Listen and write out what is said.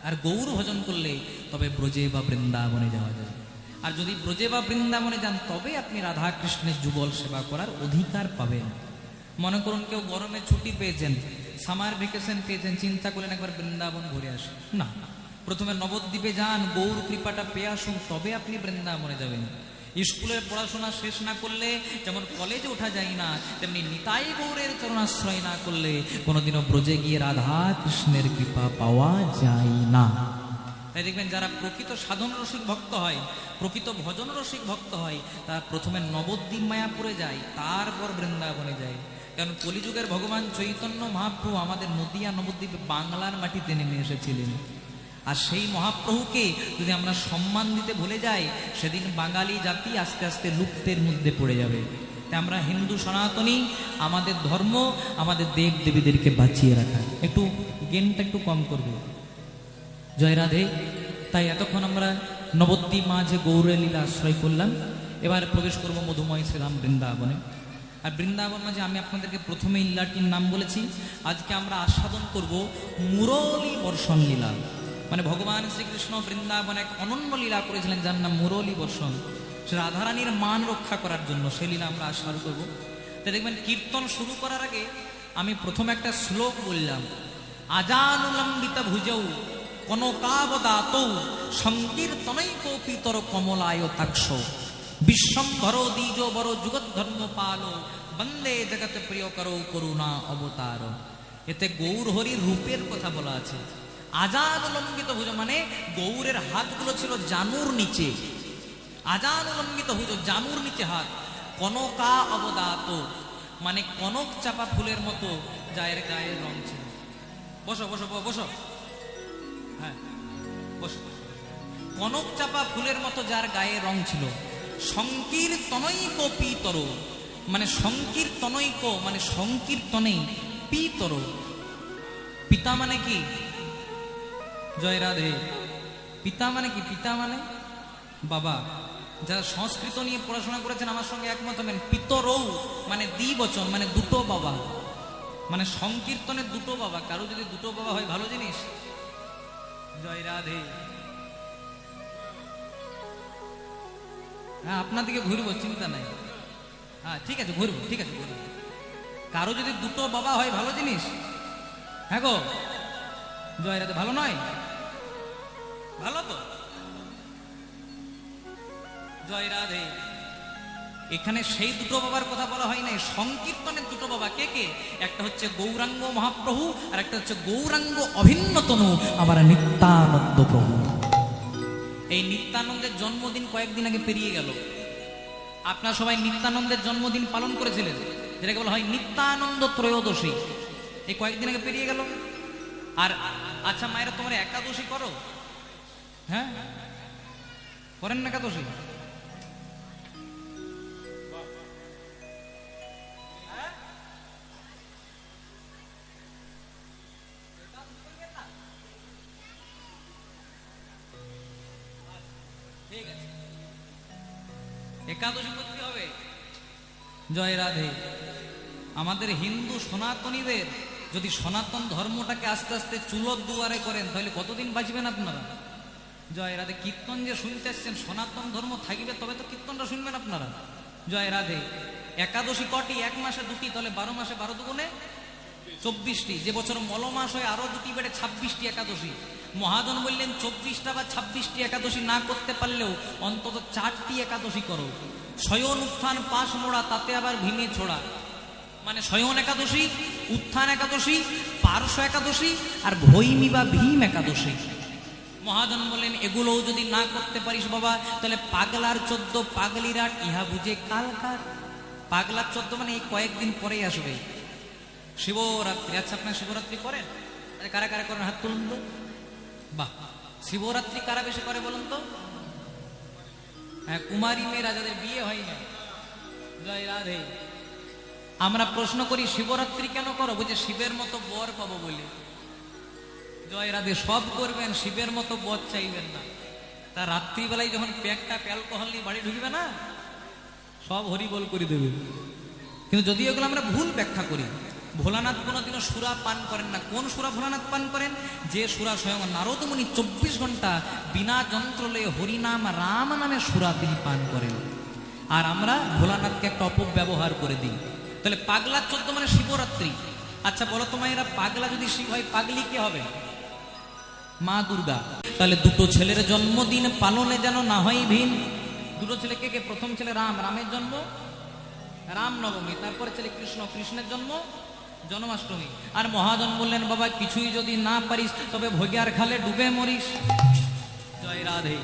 আর গৌর ভজন করলে তবে ব্রজে বা বৃন্দাবনে যাওয়া যায়। আর যদি ব্রজে বা বৃন্দাবনে যান তবে আপনি রাধা কৃষ্ণের যুগল সেবা করার অধিকার পাবেন। মনে করুন কেউ গরমে ছুটি পেয়েছেন, সামার ভ্যাকেশন পেয়েছেন, চিন্তা করলেন একবার বৃন্দাবন ঘুরে আসুন, না, প্রথমে নবদ্বীপে যান, গৌর কৃপাটা পেয়ে আসুন, তবে আপনি বৃন্দাবনে যাবেন। স্কুলের পড়াশোনা শেষ না করলে যেমন কলেজে ওঠা যায় না, তেমনি নিতাই গৌরের চরণাশ্রয় না করলে কোনোদিনও ব্রজে গিয়ে রাধা কৃষ্ণের কৃপা পাওয়া যায় না। তাই দেখবেন যারা প্রকৃত সাধন রসিক ভক্ত হয়, প্রকৃত ভজন রসিক ভক্ত হয়, তারা প্রথমে নবদ্বীপ মায়াপুরে যায়, তারপর বৃন্দাবনে যায়। কারণ কলিযুগের ভগবান চৈতন্য মহাপ্রভু আমাদের নদিয়া নবদ্বীপে বাংলার মাটিতে নেমে এসেছিলেন। আর সেই মহাপ্রভুকে যদি আমরা সম্মান দিতে ভুলে যাই, সেদিন বাঙালি জাতি আস্তে আস্তে লুপ্তের মধ্যে পড়ে যাবে। তাই আমরা হিন্দু সনাতনী, আমাদের ধর্ম, আমাদের দেব দেবীদেরকে বাঁচিয়ে রাখা। একটু জ্ঞানটা একটু কম করবো, জয় রাধে। তাই এতক্ষণ আমরা নবদ্বীপ মাঝে গৌরের লীলা আশ্রয় করলাম, এবার প্রবেশ করবো মধুময় শ্রীরাম বৃন্দাবনে। আর বৃন্দাবন মাঝে আমি আপনাদেরকে প্রথমে লীলাটির নাম বলেছি, আজকে আমরা আস্বাদন করব মুরলী বর্ষণ লীলা। মানে ভগবান শ্রীকৃষ্ণ বৃন্দাবনে এক অনন্য লীলা করেছিলেন যার নাম মুরলী বর্ষণ। সে রাধারানীর মান রক্ষা করার জন্য সেই লীলা আমরা আস্বাদন করবো। তাই দেখবেন কীর্তন শুরু করার আগে আমি প্রথমে একটা শ্লোক বললাম, আজানুলম্বিত ভুজৌ কনকাবদাতৌ সংকীর্তনৈকোপিতর কমলায় তাক্ষ বিশ্বম্ভর দ্বিজ বড় যুগধর্ম পালো বন্দে জগৎ প্রিয় করো করুণা অবতার। এতে গৌর হরির রূপের কথা বলা আছে। আজানুলম্বিত ভুজ মানে গৌরের হাতগুলো ছিল জানুর নিচে, আজানুলম্বিত ভুজ জানুর নিচে হাত। কনকা অবদাত মানে কনক চাপা ফুলের মতো যায়ের গায়ের রং ছিল। বসো বসো বসো, হ্যাঁ বসো। কনক চাপা ফুলের মতো যার গায়ে রং ছিল। সংকীর্তনৈক পিতর মানে সংকীর্তনৈক মানে সংকীর্তনে পিতর, পিতা মানে কি? জয় রাধে। পিতা মানে কি? পিতা মানে বাবা। যারা সংস্কৃত নিয়ে পড়াশোনা করেছেন আমার সঙ্গে একমত হবেন, পিতরৌ মানে দ্বিবচন মানে দুটো বাবা, মানে সংকীর্তনের দুটো বাবা। কারো যদি দুটো বাবা হয় ভালো জিনিস। জয় রাধে। হ্যাঁ আপনাদিকে ঘুরবো, চিন্তা নাই। হ্যাঁ ঠিক আছে ঘুরবো, ঠিক আছে ঘুরবো। কারো যদি দুটো বাবা হয় ভালো জিনিস। হ্যাঁ গো জয় রাধে। ভালো নয়? ভালো তো। জয় রাধে। এখানে সেই দুটো বাবার কথা বলা হয় নাই, সংকীর্তনের দুটো বাবা। কে কে? একটা হচ্ছে গৌরাঙ্গ মহাপ্রভু আর একটা হচ্ছে গৌরাঙ্গ অভিন্নতনু আমার নিত্যানন্দ প্রভু। এই নিত্যানন্দের জন্মদিন কয়েকদিন আগে পেরিয়ে গেল। আপনারা সবাই নিত্যানন্দের জন্মদিন পালন করেছিলেন, যেটাকে বলা হয় নিত্যানন্দ ত্রয়োদশী। এই কয়েকদিন আগে পেরিয়ে গেল। আর আচ্ছা মায়েরা তোমরা একাদশী করো? হ্যাঁ করেন না একাদশী? একাদশী করতে হবে। জয় রাধে। আমাদের হিন্দু সনাতনীদের যদি সনাতন ধর্মটাকে আস্তে আস্তে চুলোর দুয়ারে করেন তাহলে কতদিন বাঁচবেন আপনারা? জয় রাধে। কীর্তন যে শুনতে আসছেন, সনাতন ধর্ম থাকবে তবে তো কীর্তনটা শুনবেন আপনারা। জয় রাধে। একাদশী কটি? এক মাসে দুটি, তাহলে 12 মাসে 12 দুগুণে 24টি। যে বছর মল মাস হয় আরো দুটি বেড়ে 26টি একাদশী। মহাজন বললেন 24টা বা 26টি একাদশী না করতে পারলেও অন্তত 4টি একাদশী করো। শয়ন উত্থান পাশ মোড়া তাতে আবার ভীমে ছোড়া, মানে শয়ন একাদশী, উত্থান একাদশী, পার্শ্ব একাদশী আর ভৈমী বা ভীম একাদশী। মহাজন বললেন এগুলোও যদি না করতে পারিস বাবা তাহলে পাগলার 14 পাগলিরা ইহা বুঝে কালকার। পাগলার 14 মানে এই কয়েকদিন পরেই আসবে শিবরাত্রি। আচ্ছা আপনার শিবরাত্রি করেন? কারা কারা করেন হাত তুলুন তো। বাহ, শিবরাত্রি কারা বেশি করে বলুন তো? হ্যাঁ কুমারী মেয়েরা যাদের বিয়ে হয় না। জয় রাধে। আমরা প্রশ্ন করি শিবরাত্রি কেন করো? বুঝে শিবের মতো বর পাবো বলে। জয় রাধে। সব করবেন, শিবের মতো বর চাইবেন না। তা রাত্রিবেলায় যখন প্যাকটা অ্যালকোহল নিয়ে বাড়ি ঢুকবে না, সব হরিবল করে দেবে। কিন্তু যদি এগুলো আমরা ভুল ব্যাখ্যা করি, ভোলানাথ কোনোদিনও সুরা পান করেন না। কোন সুরা ভোলানাথ পান করেন? যে সুরা স্বয়ং নারদমুনি 24 ঘন্টা বিনা যন্ত্রলয়ে হরিনাম রাম নামে সুরা তিনি পান করেন। আর আমরা ভোলানাথকে একটা অপব্যবহার করে দিই। তাহলে পাগলা 14 মানে শিবরাত্রি। আচ্ছা বলো তো মায়েরা, পাগলা যদি শিব হয়, পাগলি কে হবে? মা দুর্গা। তাহলে দুটো ছেলের জন্মদিন পালনে যেন না হয় ভিন। দুটো ছেলে কে কে? প্রথম ছেলে রাম, রামের জন্ম রাম নবমী, তারপরে ছেলে কৃষ্ণ, কৃষ্ণের জন্ম জন্মাষ্টমী। আর মহাজন বললেন, বাবা কিছুই যদি না পারিস তবে ভোগিয়ার খালে ডুবে মরিস। জয় রাধে।